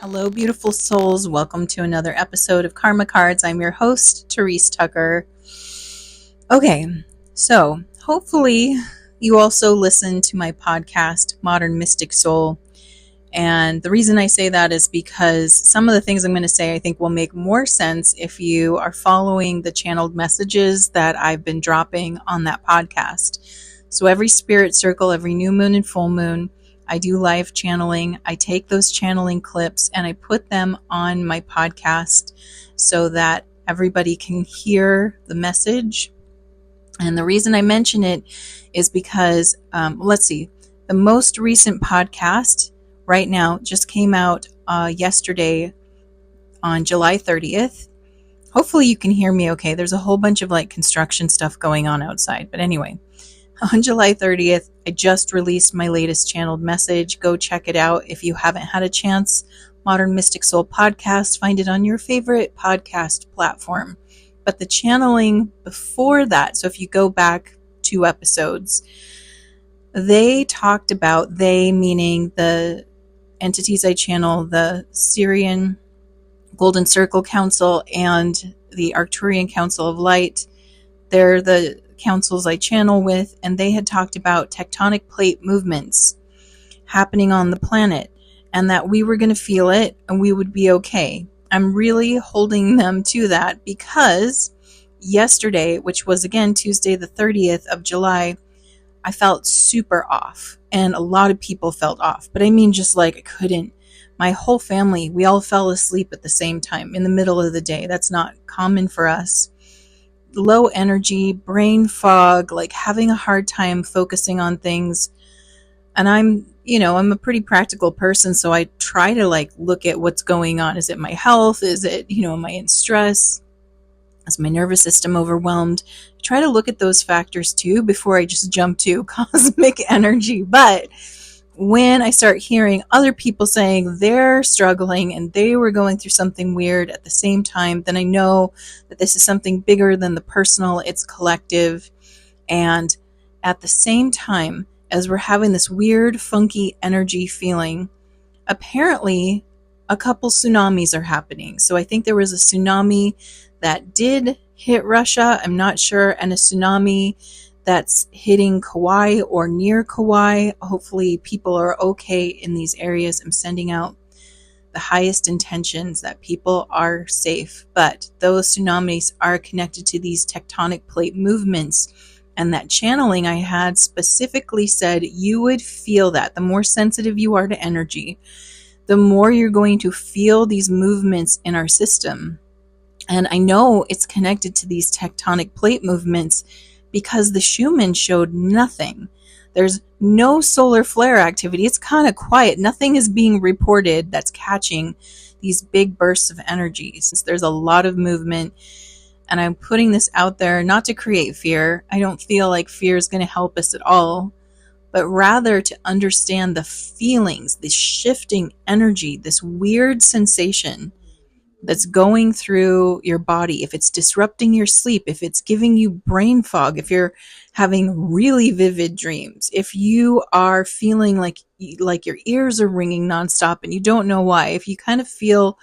Hello, beautiful souls. Welcome to another episode of Karma Cards. I'm your host, Therese Tucker. Okay, so hopefully you also listen to my podcast, Modern Mystic Soul. And the reason I say that is because some of the things I'm going to say I think will make more sense if you are following the channeled messages that I've been dropping on that podcast. So every spirit circle, every new moon and full moon, I do live channeling. I take those channeling clips and I put them on my podcast so that everybody can hear the message. And the reason I mention it is because, the most recent podcast right now just came out yesterday on July 30th. Hopefully you can hear me okay. There's a whole bunch of construction stuff going on outside. But anyway, on July 30th, I just released my latest channeled message. Go check it out if you haven't had a chance. Modern Mystic Soul Podcast. Find it on your favorite podcast platform. But the channeling before that, so if you go back 2 episodes, they talked about, they meaning the entities I channel, the Syrian Golden Circle Council and the Arcturian Council of Light. They're the councils I channel with, and they had talked about tectonic plate movements happening on the planet and that we were going to feel it and we would be okay. I'm really holding them to that because yesterday, which was again Tuesday the 30th of July, I felt super off, and a lot of people felt off, but I mean just I couldn't. My whole family, we all fell asleep at the same time in the middle of the day. That's not common for us. Low energy, brain fog, having a hard time focusing on things. And I'm a pretty practical person, so I try to look at what's going on. Is it my health? Is it, am I in stress? Is my nervous system overwhelmed? I try to look at those factors too before I just jump to cosmic energy. But when I start hearing other people saying they're struggling and they were going through something weird at the same time, then I know that this is something bigger than the personal, it's collective. And at the same time, as we're having this weird, funky energy feeling, apparently a couple tsunamis are happening. So I think there was a tsunami that did hit Russia, I'm not sure, and a tsunami that's hitting Kauai or near Kauai. Hopefully people are okay in these areas. I'm sending out the highest intentions that people are safe. But those tsunamis are connected to these tectonic plate movements. And that channeling I had specifically said you would feel that. The more sensitive you are to energy, the more you're going to feel these movements in our system. And I know it's connected to these tectonic plate movements because the Schumann showed nothing. There's no solar flare activity. It's kind of quiet. Nothing is being reported that's catching these big bursts of energy. Since there's a lot of movement, and I'm putting this out there not to create fear. I don't feel like fear is going to help us at all, but rather to understand the feelings, the shifting energy, this weird sensation that's going through your body, if it's disrupting your sleep, if it's giving you brain fog, if you're having really vivid dreams, if you are feeling like your ears are ringing nonstop and you don't know why, if you kind of feel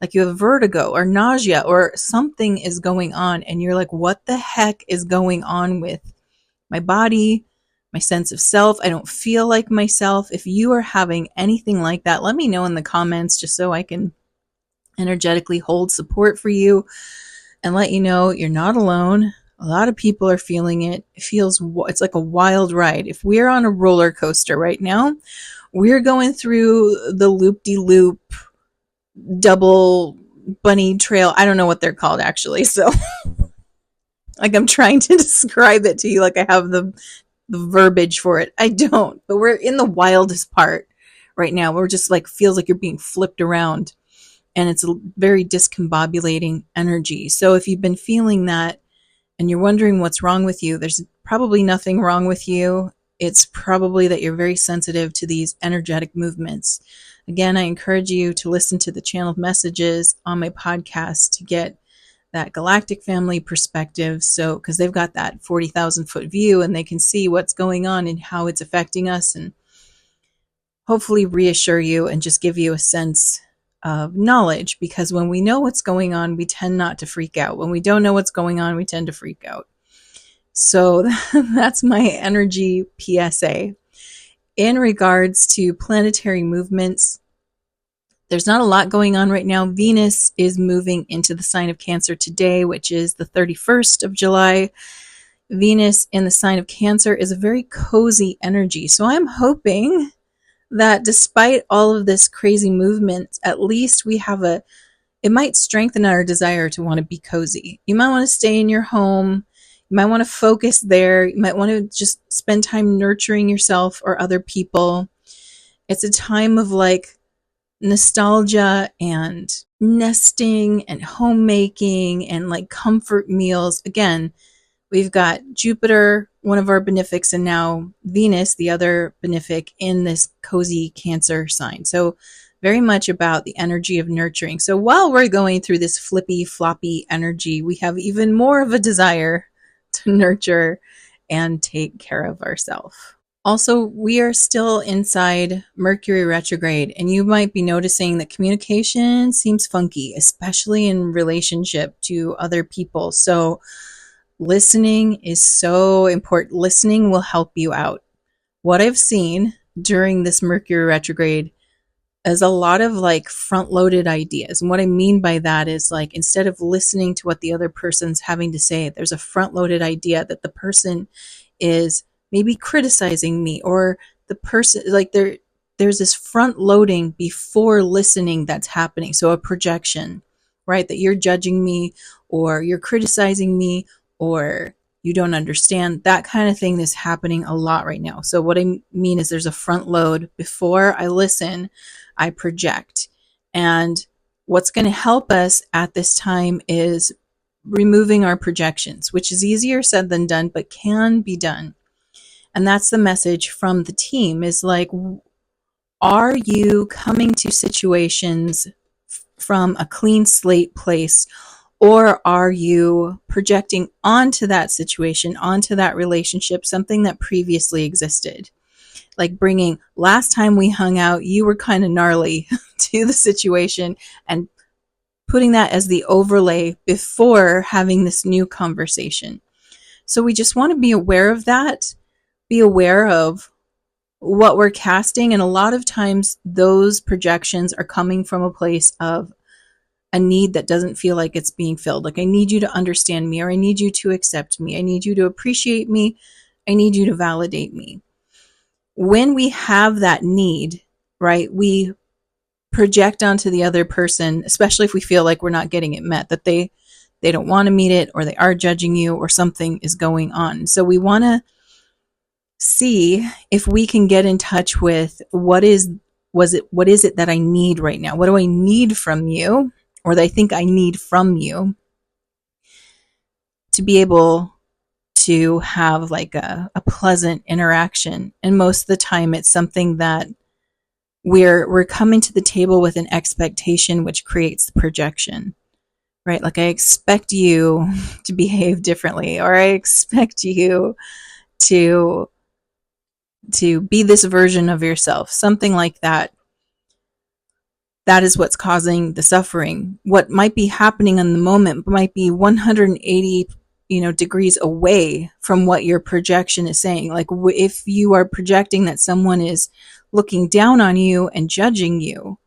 like you have vertigo or nausea or something is going on and you're like, what the heck is going on with my body, my sense of self? I don't feel like myself. If you are having anything like that, let me know in the comments just so I can energetically hold support for you and let you know you're not alone. A lot of people are feeling it. It's like a wild ride. If we're on a roller coaster right now, we're going through the loop-de-loop double bunny trail. I don't know what they're called actually. So I'm trying to describe it to you like I have the verbiage for it. I don't, but we're in the wildest part right now. We're just feels like you're being flipped around. And it's a very discombobulating energy. So if you've been feeling that and you're wondering what's wrong with you, there's probably nothing wrong with you. It's probably that you're very sensitive to these energetic movements. Again, I encourage you to listen to the channeled messages on my podcast to get that galactic family perspective. So, because they've got that 40,000 foot view and they can see what's going on and how it's affecting us and hopefully reassure you and just give you a sense of knowledge, because when we know what's going on, we tend not to freak out. When we don't know what's going on, we tend to freak out. So that's my energy PSA. In regards to planetary movements, there's not a lot going on right now. Venus is moving into the sign of Cancer today, which is the 31st of July. Venus in the sign of Cancer is a very cozy energy. So I'm hoping that despite all of this crazy movement, at least we have it might strengthen our desire to want to be cozy. You might want to stay in your home. You might want to focus there. You might want to just spend time nurturing yourself or other people. It's a time of like nostalgia and nesting and homemaking and like comfort meals. Again, we've got Jupiter, one of our benefics, and now Venus, the other benefic, in this cozy Cancer sign. So very much about the energy of nurturing. So while we're going through this flippy, floppy energy, we have even more of a desire to nurture and take care of ourselves. Also, we are still inside Mercury retrograde, and you might be noticing that communication seems funky, especially in relationship to other people. So listening is so important. Listening will help you out. What I've seen during this Mercury retrograde is a lot of like front-loaded ideas. And what I mean by that is like, instead of listening to what the other person's having to say, there's a front-loaded idea that the person is maybe criticizing me, or the person, like there's this front loading before listening that's happening. So a projection, right? That you're judging me, or you're criticizing me, or you don't understand. That kind of thing is happening a lot right now. So what I mean is there's a front load. Before I listen, I project. And what's going to help us at this time is removing our projections, which is easier said than done, but can be done. And that's the message from the team, is like, are you coming to situations from a clean slate place, or are you projecting onto that situation, onto that relationship, something that previously existed? Like bringing, last time we hung out, you were kind of gnarly to the situation, and putting that as the overlay before having this new conversation. So we just want to be aware of that. Be aware of what we're casting. And a lot of times those projections are coming from a place of a need that doesn't feel like it's being filled. Like, I need you to understand me, or I need you to accept me. I need you to appreciate me. I need you to validate me. When we have that need, right, we project onto the other person, especially if we feel like we're not getting it met, that they don't want to meet it, or they are judging you, or something is going on. So we want to see if we can get in touch with what is it that I need right now? What do I need from you, or that I think I need from you, to be able to have like a pleasant interaction? And most of the time it's something that we're coming to the table with an expectation, which creates the projection, right? Like, I expect you to behave differently, or I expect you to be this version of yourself, something like that. That is what's causing the suffering. What might be happening in the moment might be 180, degrees away from what your projection is saying. Like, if you are projecting that someone is looking down on you and judging you,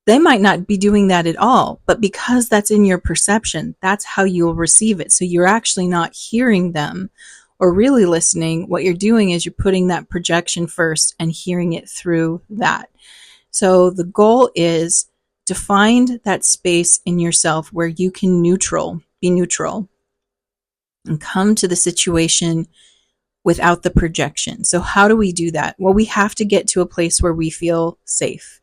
they might not be doing that at all, but because that's in your perception, that's how you'll receive it. So you're actually not hearing them or really listening. What you're doing is you're putting that projection first and hearing it through that. So the goal is to find that space in yourself where you can be neutral, and come to the situation without the projection. So how do we do that? Well, we have to get to a place where we feel safe.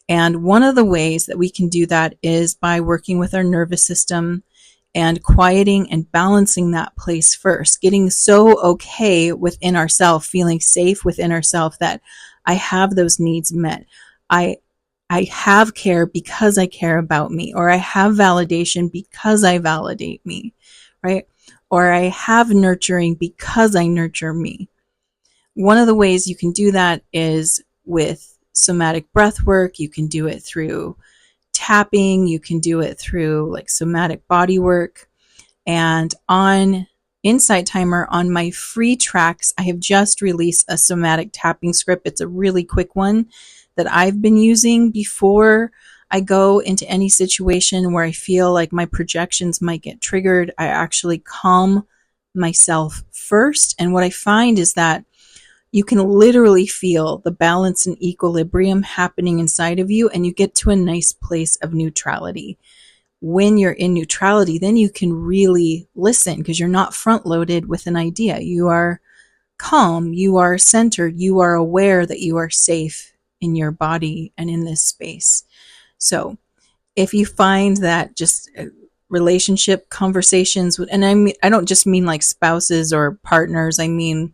And one of the ways that we can do that is by working with our nervous system and quieting and balancing that place first, getting so okay within ourselves, feeling safe within ourselves that I have those needs met. I have care because I care about me, or I have validation because I validate me, right? Or I have nurturing because I nurture me. One of the ways you can do that is with somatic breath work. You can do it through tapping. You can do it through like somatic body work. And on Insight Timer, on my free tracks, I have just released a somatic tapping script. It's a really quick one that I've been using before I go into any situation where I feel like my projections might get triggered. I actually calm myself first. And what I find is that you can literally feel the balance and equilibrium happening inside of you, and you get to a nice place of neutrality. When you're in neutrality, then you can really listen because you're not front loaded with an idea. You are calm, you are centered, you are aware that you are safe in your body and in this space. So if you find that just relationship conversations, and I don't just mean like spouses or partners, I mean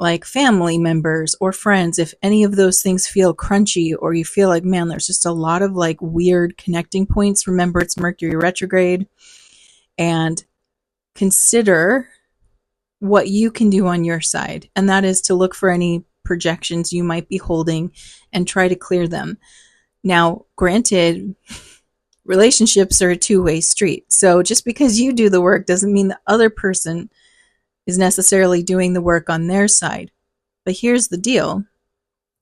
like family members or friends, if any of those things feel crunchy or you feel like, man, there's just a lot of like weird connecting points, remember it's Mercury retrograde, and consider what you can do on your side. And that is to look for any projections you might be holding and try to clear them. Now, granted, relationships are a two-way street. So just because you do the work doesn't mean the other person is necessarily doing the work on their side. But here's the deal.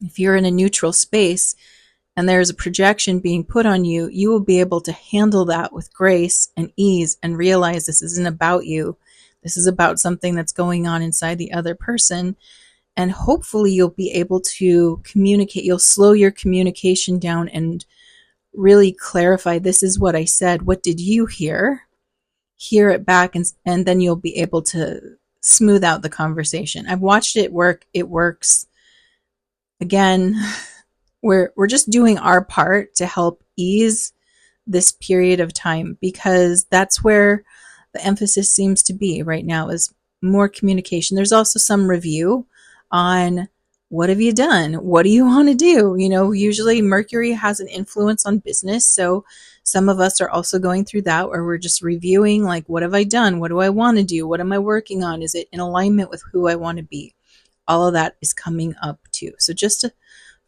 If you're in a neutral space and there's a projection being put on you, you will be able to handle that with grace and ease and realize this isn't about you. This is about something that's going on inside the other person. And hopefully you'll be able to communicate. You'll slow your communication down and really clarify, this is what I said. What did you hear? Hear it back, and then you'll be able to smooth out the conversation. I've watched it work. It works. Again, we're just doing our part to help ease this period of time, because that's where the emphasis seems to be right now, is more communication. There's also some review on what have you done? What do you want to do? You know, usually Mercury has an influence on business. So some of us are also going through that, where we're just reviewing, like, what have I done? What do I want to do? What am I working on? Is it in alignment with who I want to be? All of that is coming up too. So just a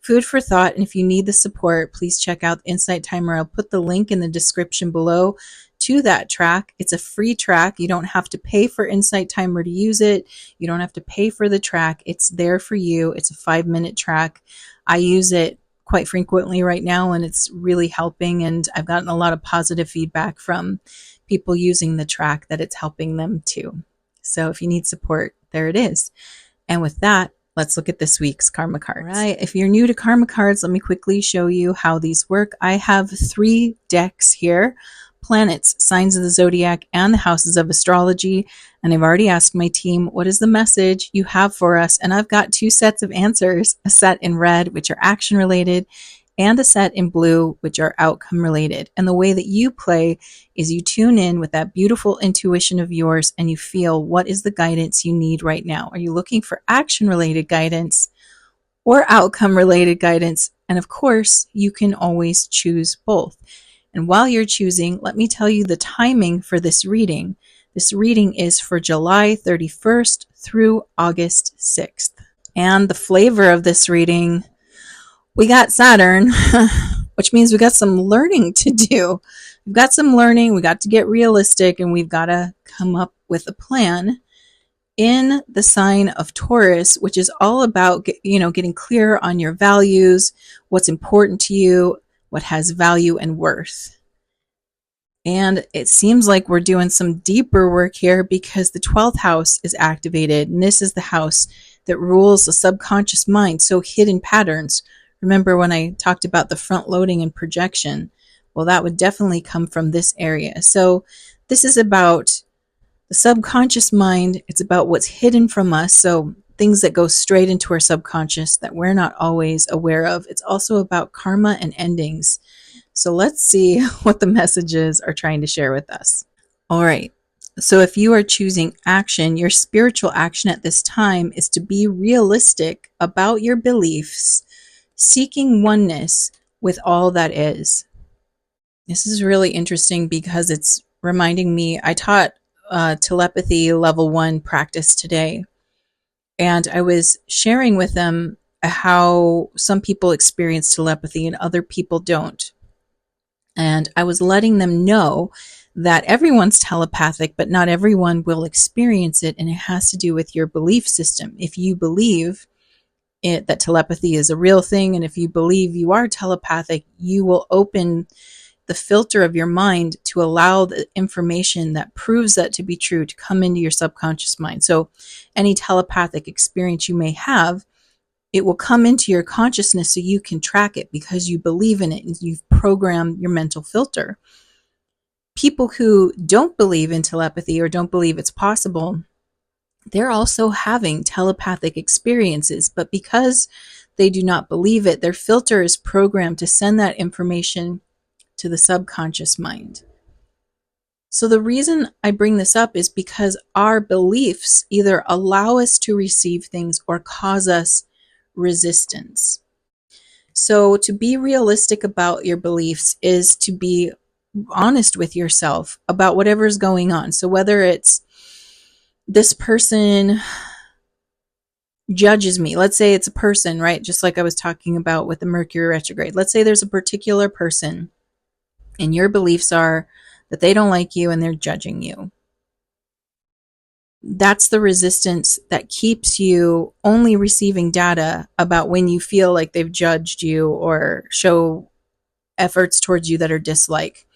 food for thought. And if you need the support, please check out the Insight Timer. I'll put the link in the description below to that track. It's a free track. You don't have to pay for Insight Timer to use it. You don't have to pay for the track. It's there for you. It's a 5-minute track. I use it quite frequently right now, and it's really helping. And I've gotten a lot of positive feedback from people using the track that it's helping them too. So if you need support, there it is. And with that, let's look at this week's karma cards. All right. If you're new to karma cards, let me quickly show you how these work. I have 3 decks here: planets, signs of the zodiac, and the houses of astrology. And I've already asked my team, what is the message you have for us? And I've got 2 sets of answers, a set in red, which are action related, and a set in blue, which are outcome related. And the way that you play is you tune in with that beautiful intuition of yours, and you feel, what is the guidance you need right now? Are you looking for action related guidance or outcome related guidance? And of course, you can always choose both. And while you're choosing, let me tell you the timing for this reading. This reading is for July 31st through August 6th. And the flavor of this reading, we got Saturn, which means we got some learning to do. We've got some learning. We got to get realistic, and we've got to come up with a plan in the sign of Taurus, which is all about, getting clear on your values, what's important to you, what has value and worth. And it seems like we're doing some deeper work here, because the 12th house is activated, and this is the house that rules the subconscious mind. So hidden patterns. Remember when I talked about the front loading and projection? Well, that would definitely come from this area. So this is about the subconscious mind. It's about what's hidden from us. So things that go straight into our subconscious that we're not always aware of. It's also about karma and endings. So let's see what the messages are trying to share with us. All right. So if you are choosing action, your spiritual action at this time is to be realistic about your beliefs, seeking oneness with all that is. This is really interesting because it's reminding me, I taught telepathy level 1 practice today, and I was sharing with them how some people experience telepathy and other people don't. And I was letting them know that everyone's telepathic, but not everyone will experience it. And it has to do with your belief system. If you believe that telepathy is a real thing, and if you believe you are telepathic, you will open the filter of your mind to allow the information that proves that to be true to come into your subconscious mind. So any telepathic experience you may have, it will come into your consciousness so you can track it because you believe in it and you've programmed your mental filter. People who don't believe in telepathy or don't believe it's possible, they're also having telepathic experiences, but because they do not believe it, their filter is programmed to send that information to the subconscious mind. So the reason I bring this up is because our beliefs either allow us to receive things or cause us resistance. So to be realistic about your beliefs is to be honest with yourself about whatever's going on. So whether it's this person judges me, let's say it's a person, right? Just like I was talking about with the Mercury retrograde. Let's say there's a particular person and your beliefs are that they don't like you and they're judging you. That's the resistance that keeps you only receiving data about when you feel like they've judged you or show efforts towards you that are dislike.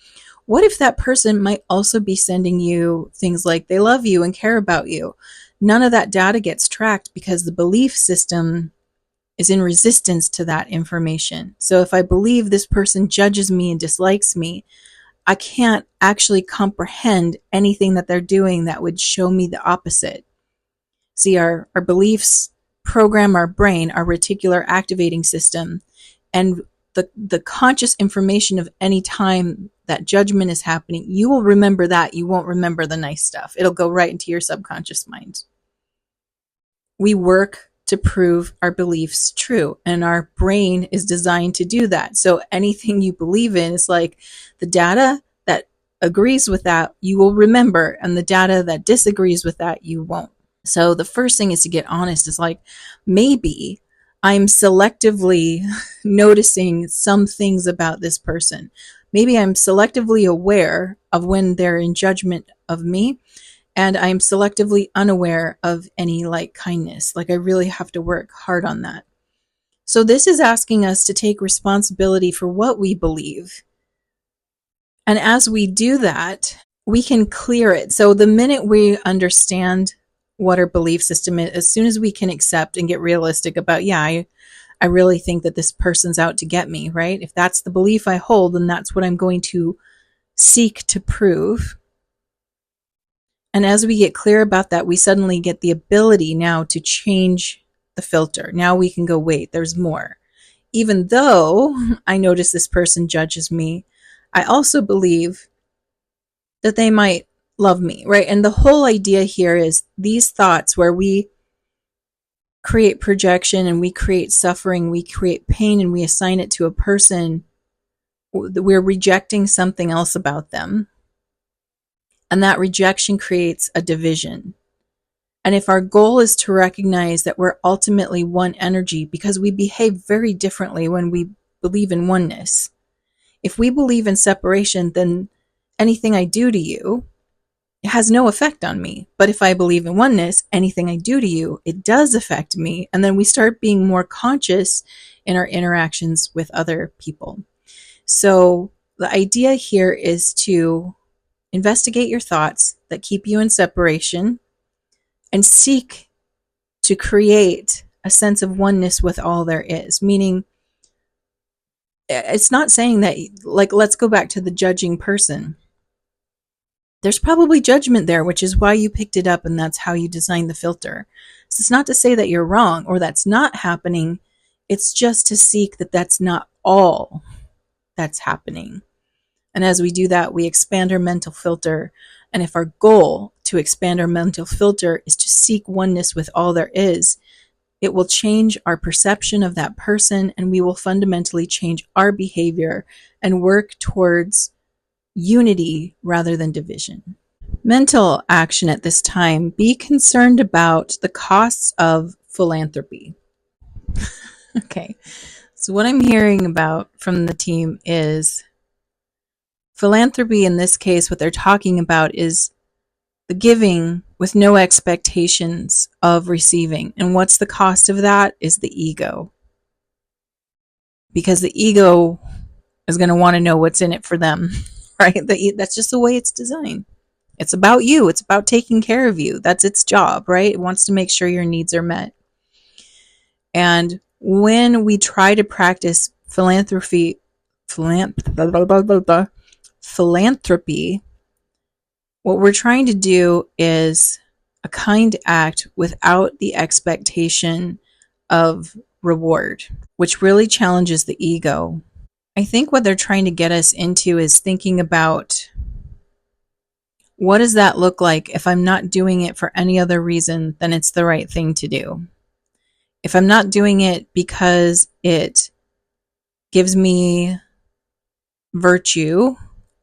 What if that person might also be sending you things like they love you and care about you? None of that data gets tracked because the belief system is in resistance to that information. So if I believe this person judges me and dislikes me, I can't actually comprehend anything that they're doing that would show me the opposite. See, our beliefs program our brain, our reticular activating system, and the conscious information of any time that judgment is happening, you will remember that. You won't remember the nice stuff. It'll go right into your subconscious mind. We work to prove our beliefs true, and our brain is designed to do that. So anything you believe in is like the data that agrees with that you will remember, and the data that disagrees with that you won't. So the first thing is to get honest. Is like, maybe I'm selectively noticing some things about this person. Maybe I'm selectively aware of when they're in judgment of me, and I'm selectively unaware of any like kindness. Like I really have to work hard on that. So this is asking us to take responsibility for what we believe. And as we do that, we can clear it. So the minute we understand what our belief system is, as soon as we can accept and get realistic about, I really think that this person's out to get me, right? If that's the belief I hold, then that's what I'm going to seek to prove. And as we get clear about that, we suddenly get the ability now to change the filter. Now we can go, wait, there's more. Even though I notice this person judges me, I also believe that they might love me, right? And the whole idea here is these thoughts where we create projection and we create suffering, we create pain, and we assign it to a person, we're rejecting something else about them. And that rejection creates a division. And if our goal is to recognize that we're ultimately one energy, because we behave very differently when we believe in oneness. If we believe in separation, then anything I do to you, it has no effect on me. But if I believe in oneness, anything I do to you, it does affect me. And then we start being more conscious in our interactions with other people. So the idea here is to investigate your thoughts that keep you in separation and seek to create a sense of oneness with all there is. Meaning, it's not saying that, like, let's go back to the judging person. There's probably judgment there, which is why you picked it up and that's how you designed the filter. So it's not to say that you're wrong or that's not happening. It's just to seek that that's not all that's happening. And as we do that, we expand our mental filter. And if our goal to expand our mental filter is to seek oneness with all there is, it will change our perception of that person, and we will fundamentally change our behavior and work towards unity rather than division. Mental action at this time: be concerned about the costs of philanthropy. Okay, so what I'm hearing about from the team is Philanthropy in this case, what they're talking about is the giving with no expectations of receiving. And what's the cost of that is the ego. Because the ego is going to want to know what's in it for them, right? That's just the way it's designed. It's about you. It's about taking care of you. That's its job, right? It wants to make sure your needs are met. And when we try to practice philanthropy, what we're trying to do is a kind act without the expectation of reward, which really challenges the ego. I think what they're trying to get us into is thinking about, what does that look like if I'm not doing it for any other reason than it's the right thing to do? If I'm not doing it because it gives me virtue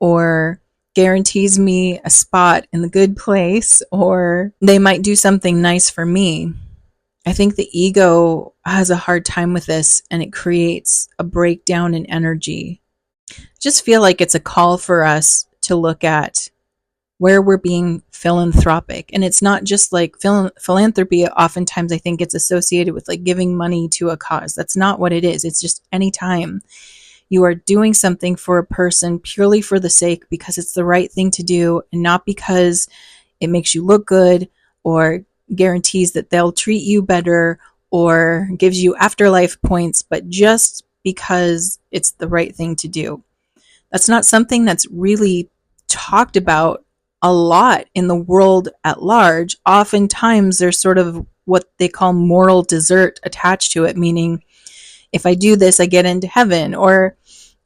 or guarantees me a spot in the good place, or they might do something nice for me. I think the ego has a hard time with this, and it creates a breakdown in energy. I just feel like it's a call for us to look at where we're being philanthropic. And it's not just like philanthropy. Oftentimes I think it's associated with like giving money to a cause. That's not what it is. It's just anytime you are doing something for a person purely for the sake, because it's the right thing to do, and not because it makes you look good or guarantees that they'll treat you better or gives you afterlife points, but just because it's the right thing to do. That's not something that's really talked about a lot in the world at large. Oftentimes there's sort of what they call moral desert attached to it, meaning if I do this, I get into heaven, or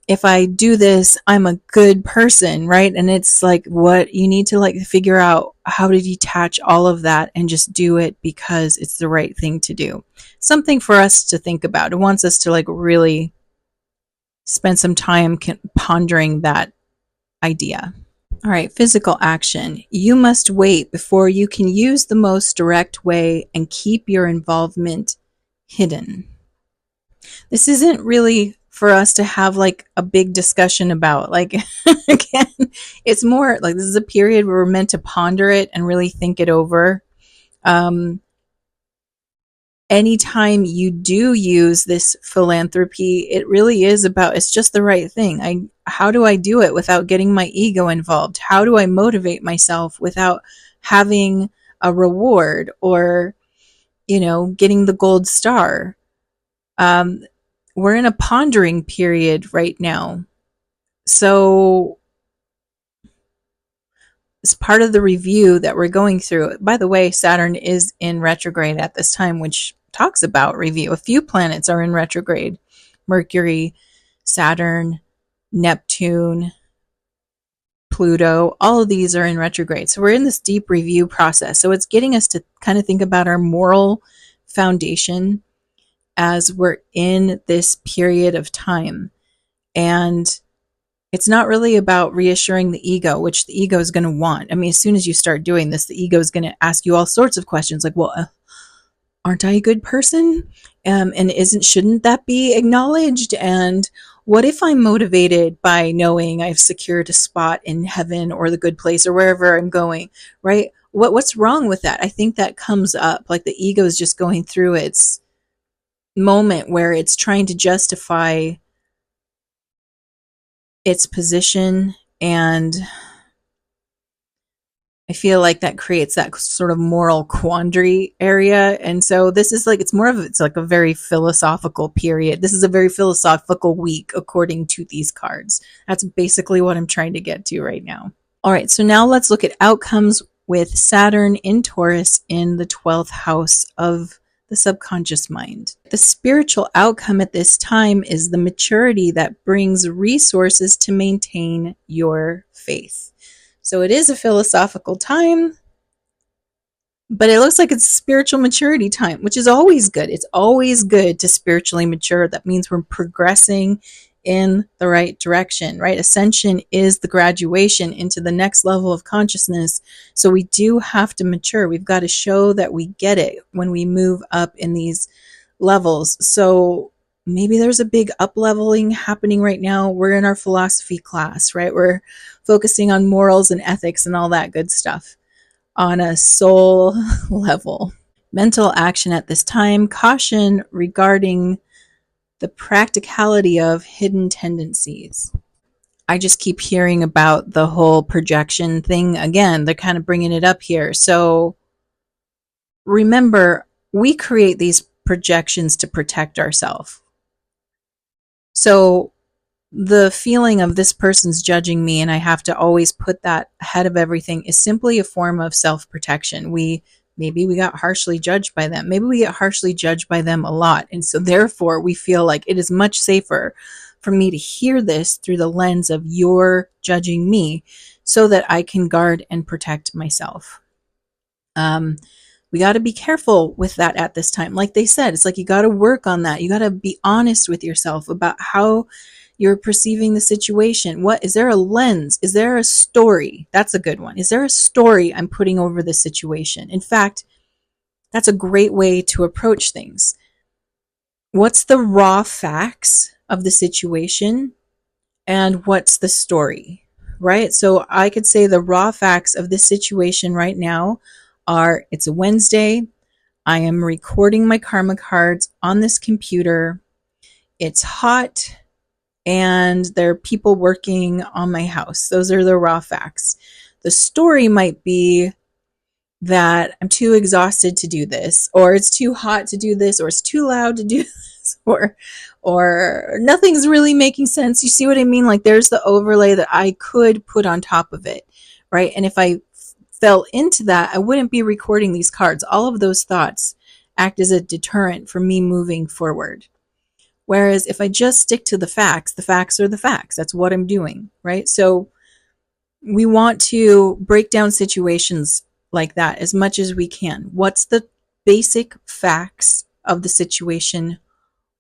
if I do this, I'm a good person, right? And it's like, what you need to like figure out how to detach all of that and just do it because it's the right thing to do. Something for us to think about. It wants us to like really spend some time pondering that idea. All right, physical action. You must wait before you can use the most direct way and keep your involvement hidden. This isn't really for us to have like a big discussion about. Like, again, it's more like this is a period where we're meant to ponder it and really think it over. Anytime you do use this philanthropy, it really is about, it's just the right thing. How do I do it without getting my ego involved? How do I motivate myself without having a reward or, getting the gold star? We're in a pondering period right now. So it's part of the review that we're going through. By the way, Saturn is in retrograde at this time, which talks about review. A few planets are in retrograde. Mercury, Saturn, Neptune, Pluto, all of these are in retrograde. So we're in this deep review process. So it's getting us to kind of think about our moral foundation as we're in this period of time. And it's not really about reassuring the ego, which the ego is going to want. I mean, as soon as you start doing this, the ego is going to ask you all sorts of questions like, well, aren't I a good person? And shouldn't that be acknowledged? And what if I'm motivated by knowing I've secured a spot in heaven or the good place or wherever I'm going, right? What's wrong with that? I think that comes up, like the ego is just going through its moment where it's trying to justify its position, and I feel like that creates that sort of moral quandary area. And so this is like, it's like a very philosophical period. This is a very philosophical week according to these cards. That's basically what I'm trying to get to right now. All right, so now let's look at outcomes with Saturn in Taurus in the 12th house of the subconscious mind. The spiritual outcome at this time is the maturity that brings resources to maintain your faith. So it is a philosophical time, but it looks like it's spiritual maturity time, which is always good. It's always good to spiritually mature. That means we're progressing in the right direction, right? Ascension is the graduation into the next level of consciousness. So we do have to mature. We've got to show that we get it when we move up in these levels. So maybe there's a big up leveling happening right now. We're in our philosophy class, right? We're focusing on morals and ethics and all that good stuff on a soul level. Mental action at this time, caution regarding the practicality of hidden tendencies. I just keep hearing about the whole projection thing again. They're kind of bringing it up here. So remember, we create these projections to protect ourselves. So the feeling of this person's judging me and I have to always put that ahead of everything is simply a form of self-protection. Maybe we got harshly judged by them. Maybe we get harshly judged by them a lot. And so therefore we feel like it is much safer for me to hear this through the lens of you're judging me so that I can guard and protect myself. We got to be careful with that at this time. Like they said, it's like you got to work on that. You got to be honest with yourself about how you're perceiving the situation. What is there a lens? Is there a story? That's a good one. Is there a story I'm putting over the situation? In fact, that's a great way to approach things. What's the raw facts of the situation and what's the story, right? So I could say the raw facts of this situation right now are it's a Wednesday. I am recording my karma cards on this computer. It's hot. And there are people working on my house. Those are the raw facts. The story might be that I'm too exhausted to do this, or it's too hot to do this, or it's too loud to do this, or nothing's really making sense. You see what I mean? Like there's the overlay that I could put on top of it, right? And if I fell into that, I wouldn't be recording these cards. All of those thoughts act as a deterrent for me moving forward. Whereas if I just stick to the facts are the facts. That's what I'm doing, right? So we want to break down situations like that as much as we can. What's the basic facts of the situation?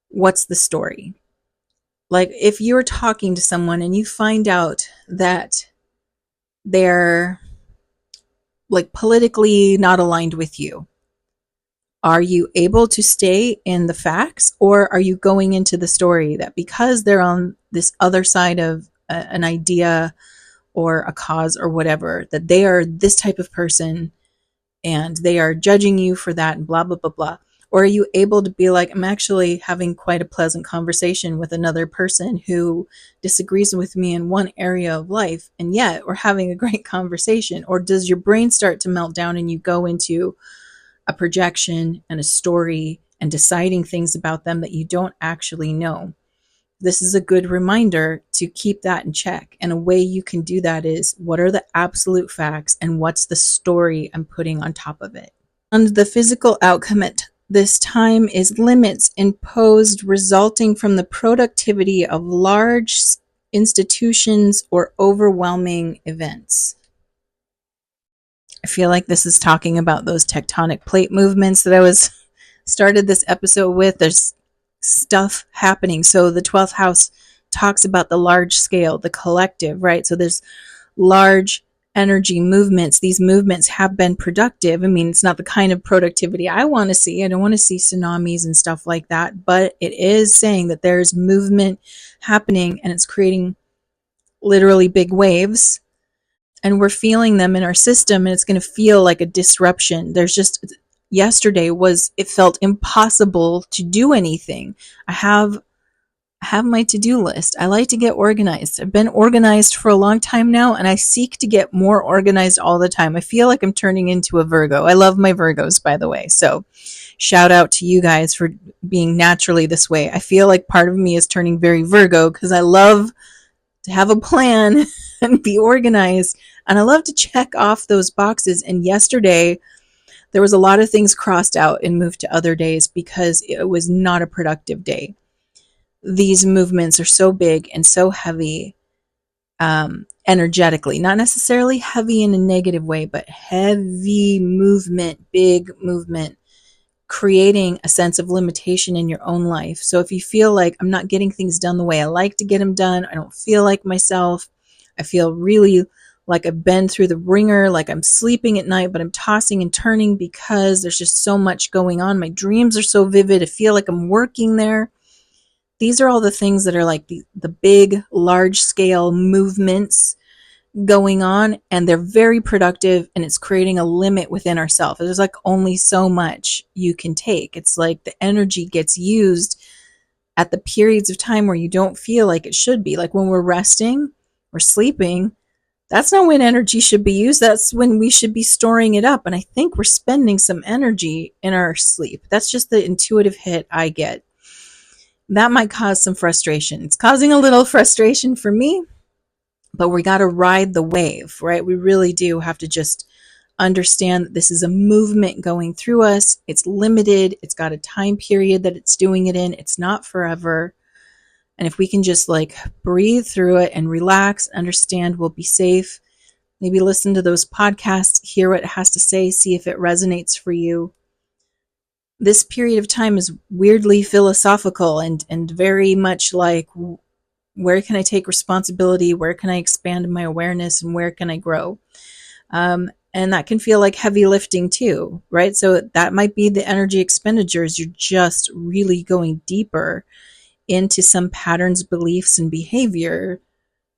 What's the story? Like if you're talking to someone and you find out that they're like politically not aligned with you, are you able to stay in the facts, or are you going into the story that because they're on this other side of an idea or a cause or whatever, that they are this type of person and they are judging you for that and blah, blah, blah, blah? Or are you able to be like, I'm actually having quite a pleasant conversation with another person who disagrees with me in one area of life, and yet we're having a great conversation? Or does your brain start to melt down and you go into a projection and a story and deciding things about them that you don't actually know? This is a good reminder to keep that in check. And a way you can do that is, what are the absolute facts and what's the story I'm putting on top of it? And the physical outcome at this time is limits imposed resulting from the productivity of large institutions or overwhelming events. I feel like this is talking about those tectonic plate movements that I started this episode with. There's stuff happening. So the 12th house talks about the large scale, the collective, right? So there's large energy movements. These movements have been productive. I mean, it's not the kind of productivity I want to see. I don't want to see tsunamis and stuff like that, but it is saying that there's movement happening and it's creating literally big waves. And we're feeling them in our system, and it's going to feel like a disruption. Yesterday it felt impossible to do anything. I have my to-do list. I like to get organized. I've been organized for a long time now, and I seek to get more organized all the time. I feel like I'm turning into a Virgo. I love my Virgos, by the way. So shout out to you guys for being naturally this way. I feel like part of me is turning very Virgo because I love to have a plan and be organized. And I love to check off those boxes. And yesterday, there was a lot of things crossed out and moved to other days because it was not a productive day. These movements are so big and so heavy energetically, not necessarily heavy in a negative way, but heavy movement, big movement, creating a sense of limitation in your own life. So if you feel like I'm not getting things done the way I like to get them done, I don't feel like myself, I feel really like I've been through the ringer, like I'm sleeping at night, but I'm tossing and turning because there's just so much going on. My dreams are so vivid. I feel like I'm working there. these are all the things that are like the big, large scale movements going on, and they're very productive, and it's creating a limit within ourselves. There's like only so much you can take. It's like the energy gets used at the periods of time where you don't feel like it should be. Like when we're resting or sleeping, that's not when energy should be used. That's when we should be storing it up. And I think we're spending some energy in our sleep. That's just the intuitive hit I get. That might cause some frustration. It's causing a little frustration for me, but we got to ride the wave, right? We really do have to just understand that this is a movement going through us. It's limited. It's got a time period that it's doing it in. It's not forever. And if we can just like breathe through it and relax, understand we'll be safe, maybe listen to those podcasts, hear what it has to say, see if it resonates for you. This period of time is weirdly philosophical and very much like, where can I take responsibility? Where can I expand my awareness? And where can I grow? And that can feel like heavy lifting too, right? So that might be the energy expenditures. You're just really going deeper into some patterns, beliefs, and behavior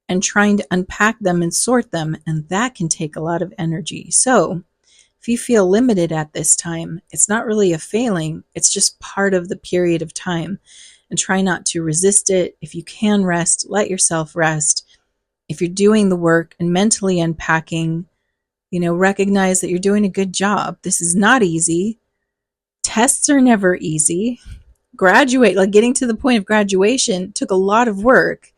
and trying to unpack them and sort them. And that can take a lot of energy. So if you feel limited at this time, it's not really a failing. It's just part of the period of time. And try not to resist it. If you can rest, let yourself rest. If you're doing the work and mentally unpacking, recognize that you're doing a good job. This is not easy. Tests are never easy. Getting to the point of graduation took a lot of work.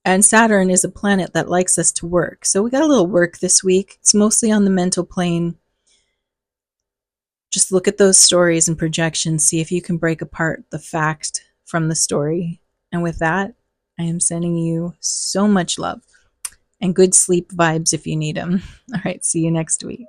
And Saturn is a planet that likes us to work. So we got a little work this week. It's mostly on the mental plane. Just look at those stories and projections. See if you can break apart the fact from the story. And with that, I am sending you so much love and good sleep vibes if you need them. All right, see you next week.